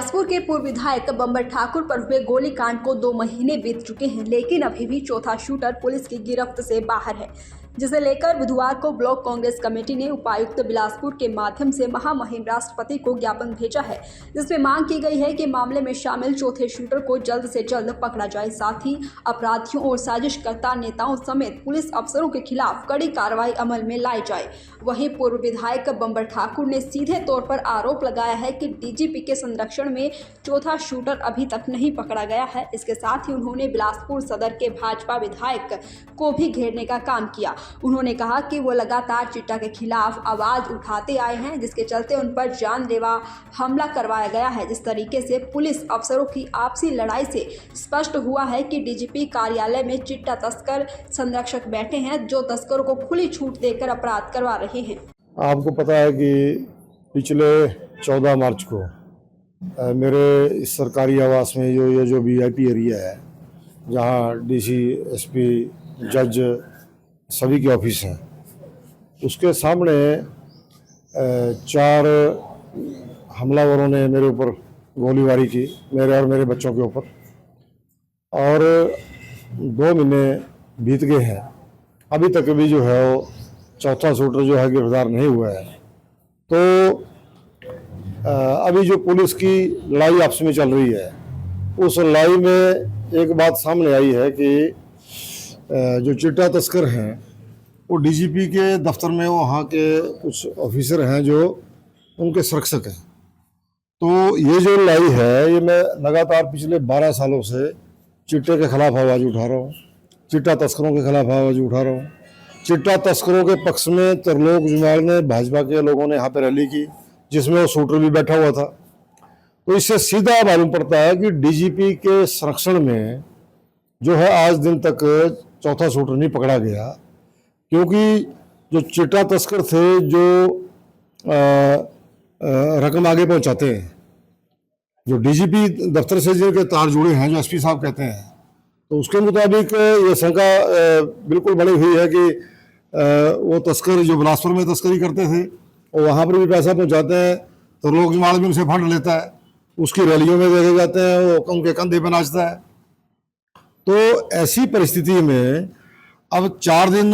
बिलासपुर के पूर्व विधायक बंबर ठाकुर पर हुए गोलीकांड को 2 महीने बीत चुके हैं, लेकिन अभी भी चौथा शूटर पुलिस की गिरफ्त से बाहर है, जिसे लेकर बुधवार को ब्लॉक कांग्रेस कमेटी ने उपायुक्त बिलासपुर के माध्यम से महामहिम राष्ट्रपति को ज्ञापन भेजा है, जिसमें मांग की गई है कि मामले में शामिल चौथे शूटर को जल्द से जल्द पकड़ा जाए, साथ ही अपराधियों और साजिशकर्ता नेताओं समेत पुलिस अफसरों के खिलाफ कड़ी कार्रवाई अमल में लाई जाए। वहीं पूर्व विधायक बंबर ठाकुर ने सीधे तौर पर आरोप लगाया है कि डीजीपी के संरक्षण में चौथा शूटर अभी तक नहीं पकड़ा गया है। इसके साथ ही उन्होंने बिलासपुर सदर के भाजपा विधायक को भी घेरने का काम किया। उन्होंने कहा कि वो लगातार चिट्टा के खिलाफ आवाज उठाते आए हैं, जिसके चलते उन पर जानलेवा हमला करवाया गया है। जिस तरीके से पुलिस अफसरों की आपसी लड़ाई से स्पष्ट हुआ है कि डीजीपी कार्यालय में चिट्टा तस्कर संरक्षक बैठे हैं, जो तस्करों को खुली छूट देकर अपराध करवा रहे हैं। आपको पता है कि पिछले 14 मार्च को मेरे इस सरकारी आवास में ये जो वीआईपी एरिया है, जहाँ डीसी, एसपी, जज सभी के ऑफिस हैं, उसके सामने 4 हमलावरों ने मेरे ऊपर गोलीबारी की, मेरे और मेरे बच्चों के ऊपर, और 2 महीने बीत गए हैं। अभी तक भी जो है वो चौथा शूटर जो है गिरफ्तार नहीं हुआ है। तो अभी जो पुलिस की लड़ाई आपस में चल रही है, उस लड़ाई में एक बात सामने आई है कि जो चिट्टा तस्कर हैं वो डीजीपी के दफ्तर में वहाँ के कुछ ऑफिसर हैं जो उनके संरक्षक हैं। तो ये जो लड़ाई है, ये मैं लगातार पिछले 12 सालों से चिट्टे के खिलाफ आवाज़ उठा रहा हूँ, चिट्टा तस्करों के खिलाफ आवाज़ उठा रहा हूँ। चिट्टा तस्करों के पक्ष में त्रिलोक जुमाल ने, भाजपा के लोगों ने यहाँ पे रैली की, जिसमें वो शूटर भी बैठा हुआ था। तो इससे सीधा मालूम पड़ता है कि डीजीपी के संरक्षण में जो है आज दिन तक चौथा शूटर नहीं पकड़ा गया, क्योंकि जो चिट्टा तस्कर थे जो रकम आगे पहुंचाते हैं, जो डीजीपी दफ्तर से जिनके तार जुड़े हैं, जो एसपी साहब कहते हैं, तो उसके मुताबिक ये शंका बिल्कुल बनी हुई है कि वो तस्कर जो बिलासपुर में तस्करी करते थे और वहाँ पर भी पैसा पहुँचाते हैं, तो लोग जुमाल में उनसे फंड लेता है, उसकी रैलियों में देखे जाते हैं, वो उनके कंधे पर नाचता है। तो ऐसी परिस्थिति में अब 4 दिन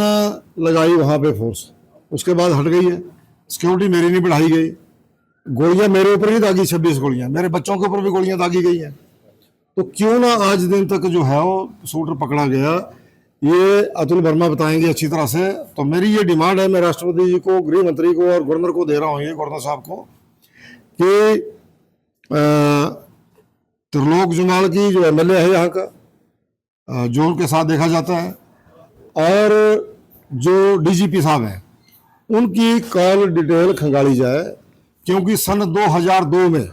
लगाई वहाँ पे फोर्स, उसके बाद हट गई है। सिक्योरिटी मेरी नहीं बढ़ाई गई, गोलियां मेरे ऊपर ही दागी, 26 गोलियां मेरे बच्चों के ऊपर भी गोलियां दागी गई हैं। तो क्यों ना आज दिन तक जो है वो शूटर पकड़ा गया, ये अतुल वर्मा बताएंगे अच्छी तरह से। तो मेरी ये डिमांड है, मैं राष्ट्रपति जी को, गृह मंत्री को और गवर्नर को दे रहा हूँ, ये गवर्नर साहब को, कि त्रिलोक जुमाल की जो एमएलए है यहाँ का, जो उनके साथ देखा जाता है, और जो डीजीपी साहब हैं, उनकी कॉल डिटेल खंगाली जाए, क्योंकि सन 2002 में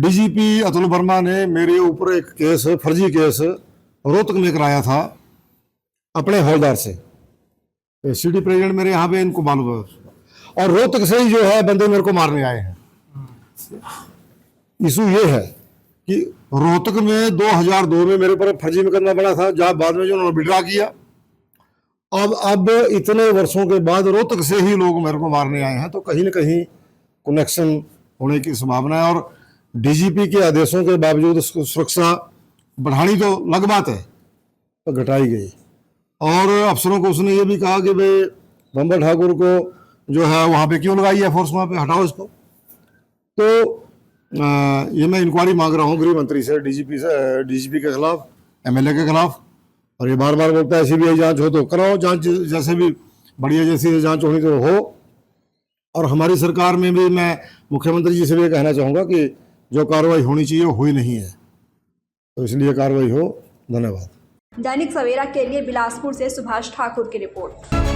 डीजीपी अतुल वर्मा ने मेरे ऊपर एक केस, फर्जी केस रोहतक में कराया था अपने हौलदार से। सिटी प्रेसिडेंट मेरे यहाँ पे, इनको मालूम है, और रोहतक से ही जो है बंदे मेरे को मारने आए हैं। इशू ये है कि रोहतक में 2002 में मेरे ऊपर फर्जी मुकदमा बना था, जहाँ बाद में जो उन्होंने विड्रॉ किया। अब इतने वर्षों के बाद रोहतक से ही लोग मेरे को मारने आए हैं, तो कहीं ना कहीं कनेक्शन होने की संभावना है। और डीजीपी के आदेशों के बावजूद सुरक्षा बढ़ानी तो अलग बात है, तो घटाई गई। और अफसरों को उसने ये भी कहा कि भाई बंबर ठाकुर को जो है वहाँ पे क्यों लगाई है फोर्स, वहाँ पे हटाओ इसको। तो ये मैं इंक्वायरी मांग रहा हूँ गृह मंत्री से, डीजीपी के खिलाफ, एमएलए के खिलाफ। और ये बार बार बोलता है सीबीआई जांच हो तो कराओ जांच, जैसे भी बढ़िया जैसी जांच होनी तो हो। और हमारी सरकार में भी मैं मुख्यमंत्री जी से भी कहना चाहूँगा कि जो कार्रवाई होनी चाहिए वो हुई नहीं है, तो इसलिए कार्रवाई हो। धन्यवाद। दैनिक सवेरा के लिए बिलासपुर से सुभाष ठाकुर की रिपोर्ट।